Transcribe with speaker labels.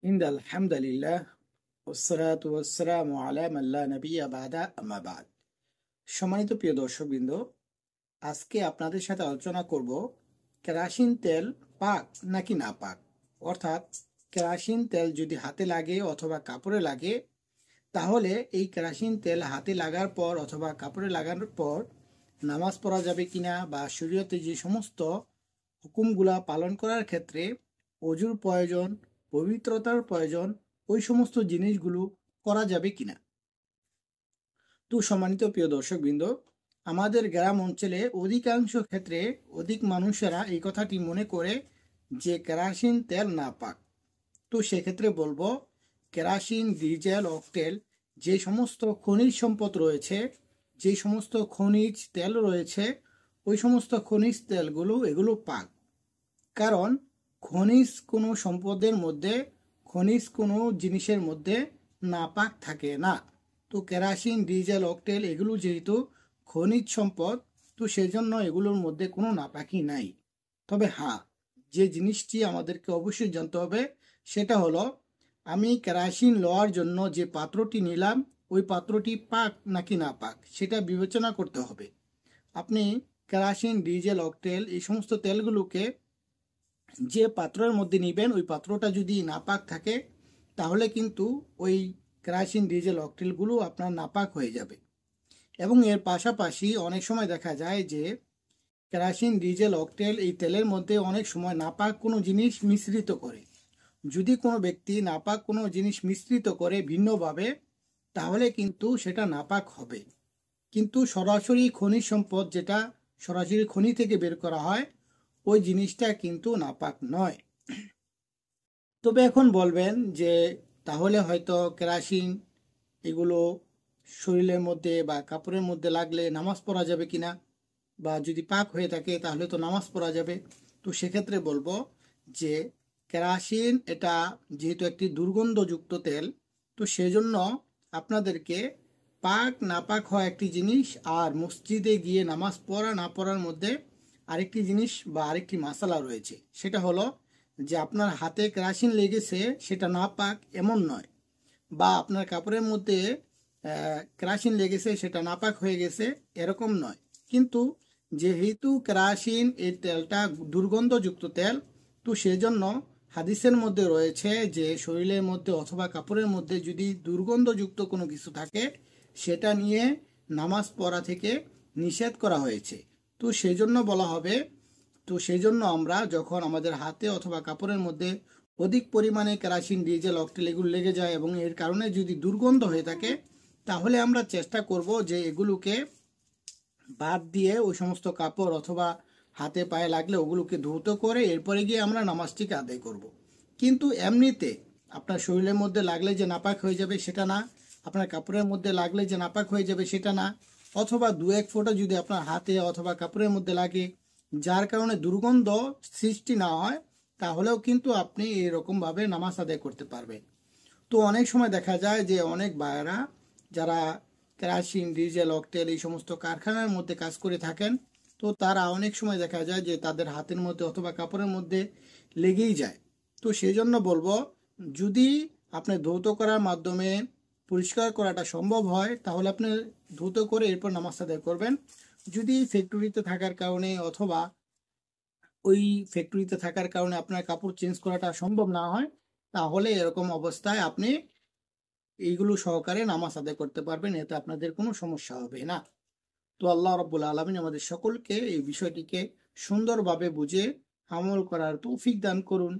Speaker 1: ইন্দাল হামদালিল্লাহ ওসসালাতু ওয়াসসালামু আলা মান লা নাবিয়্যা বা'দা আম্মা বা'দ। সম্মানিত প্রিয় দর্শকবৃন্দ, আজকে আপনাদের সাথে আলোচনা করব কেরোসিন তেল পাক নাকি না পাক। অর্থাৎ কেরোসিন তেল যদি হাতে লাগে অথবা কাপড়ে লাগে, তাহলে এই কেরোসিন তেল হাতে লাগার পর অথবা কাপড়ে লাগানোর পর নামাজ পড়া যাবে কিনা, বা শরীয়তে যে সমস্ত হুকুমগুলা পালন করার ক্ষেত্রে অজুর প্রয়োজন, পবিত্রতার প্রয়োজন, ওই সমস্ত জিনিসগুলো করা যাবে কিনা। তো সম্মানিত প্রিয় দর্শকবৃন্দ, আমাদের গ্রাম অঞ্চলে অধিকাংশ ক্ষেত্রে অধিক মানুষেরা এই কথাটি মনে করে যে কেরোসিন তেল না পাক। তো সেক্ষেত্রে বলবো, কেরোসিন, ডিজেল, অকটেল যে সমস্ত খনিজ সম্পদ রয়েছে, যে সমস্ত খনিজ তেল রয়েছে, ওই সমস্ত খনিজ তেলগুলো এগুলো পাক। কারণ খনিজ কোনো সম্পদের মধ্যে, খনিজ কোনো জিনিসের মধ্যে নাপাক থাকে না। তো কেরোসিন, ডিজেল, অকটেল এগুলো যেহেতু খনিজ সম্পদ, তো সেজন্য এগুলোর মধ্যে কোনো নাপাকি নাই। তবে হ্যাঁ, যে জিনিসটি আমাদেরকে অবশ্যই জানতে হবে সেটা হলো, আমি কেরোসিন লওয়ার জন্য যে পাত্রটি নিলাম, ওই পাত্রটি পাক নাকি না পাক সেটা বিবেচনা করতে হবে। আপনি কেরোসিন, ডিজেল, অকটেল এই সমস্ত তেলগুলোকে যে পাত্রের মধ্যে নিবেন, ওই পাত্রটা যদি নাপাক থাকে, তাহলে কিন্তু ওই কেরোসিন, ডিজেল, অকটেলগুলো আপনার নাপাক হয়ে যাবে। এবং এর পাশাপাশি অনেক সময় দেখা যায় যে কেরোসিন, ডিজেল, অকটেল এই তেলের মধ্যে অনেক সময় নাপাক কোনো জিনিস মিশ্রিত করে। যদি কোনো ব্যক্তি নাপাক কোনো জিনিস মিশ্রিত করে ভিন্নভাবে, তাহলে কিন্তু সেটা নাপাক হবে। কিন্তু সরাসরি খনিজ সম্পদ, যেটা সরাসরি খনি থেকে বের করা হয়, ওই জিনিসটা কিন্তু নাপাক নয়। তবে এখন বলবেন যে তাহলে হয়তো কেরোসিন এগুলো শরীরের মধ্যে বা কাপড়ের মধ্যে লাগলে নামাজ পড়া যাবে কিনা, বা যদি পাক হয়ে থাকে তাহলে তো নামাজ পড়া যাবে। তো সেক্ষেত্রে বলবো যে কেরোসিন এটা যেহেতু একটি দুর্গন্ধযুক্ত তেল, তো সেজন্য আপনাদেরকে পাক নাপাক হওয়া একটি জিনিস আর মসজিদে গিয়ে নামাজ পড়া না পড়ার মধ্যে আরেকটি জিনিস বা আরেকটি মাসালা রয়েছে। সেটা হলো যে আপনার হাতে কেরোসিন লেগেছে সেটা না পাক এমন নয়, বা আপনার কাপড়ের মধ্যে কেরোসিন লেগেছে সেটা নাপাক হয়ে গেছে এরকম নয়। কিন্তু যেহেতু কেরোসিন এই তেলটা দুর্গন্ধযুক্ত তেল, তো সেজন্য হাদিসের মধ্যে রয়েছে যে শরীরের মধ্যে অথবা কাপড়ের মধ্যে যদি দুর্গন্ধযুক্ত কোনো কিছু থাকে, সেটা নিয়ে নামাজ পড়া থেকে নিষেধ করা হয়েছে। তো সেজন্য বলা হবে, তো সেজন্য আমরা যখন আমাদের হাতে অথবা কাপড়ের মধ্যে অধিক পরিমাণে কেরোসিন, ডিজেল, অকটেল এগুলো লেগে যায় এবং এর কারণে যদি দুর্গন্ধ হয়ে থাকে, তাহলে আমরা চেষ্টা করব যে এগুলোকে বাদ দিয়ে ওই সমস্ত কাপড় অথবা হাতে পায়ে লাগলে ওগুলোকে ধৌত করে এরপরে গিয়ে আমরা নামাজটিকে আদায় করব। কিন্তু এমনিতে আপনার শরীরের মধ্যে লাগলে যে নাপাক হয়ে যাবে সেটা না, আপনার কাপড়ের মধ্যে লাগলে যে নাপাক হয়ে যাবে সেটা না, অথবা দু এক ফোঁটা যদি আপনার হাতে অথবা কাপড়ের মধ্যে লাগে যার কারণে দুর্গন্ধ সৃষ্টি না হয়, তাহলেও কিন্তু আপনি এরকমভাবে নামাজ আদায় করতে পারবেন। তো অনেক সময় দেখা যায় যে অনেক ভাইয়েরা যারা কেরোসিন, ডিজেল, অকটেল এই সমস্ত কারখানার মধ্যে কাজ করে থাকেন, তো তারা অনেক সময় দেখা যায় যে তাদের হাতের মধ্যে অথবা কাপড়ের মধ্যে লেগেই যায়। তো সেই জন্য বলবো, যদি আপনি ধৌত করার মাধ্যমে পরিষ্কার করাটা সম্ভব হয়, তাহলে আপনি ধৌত করে এরপর নামাজ আদায় করবেন। যদি ফ্যাক্টরিতে থাকার কারণে অথবা ওই ফ্যাক্টরিতে থাকার কারণে আপনার কাপড় চেঞ্জ করাটা সম্ভব না হয়, তাহলে এরকম অবস্থায় আপনি এইগুলো সহকারে নামাজ আদায় করতে পারবেন, এতে আপনাদের কোনো সমস্যা হবে না। তো আল্লাহ রাব্বুল আলামিন আমাদের সকলকে এই বিষয়টিকে সুন্দরভাবে বুঝে আমল করার তৌফিক দান করুন।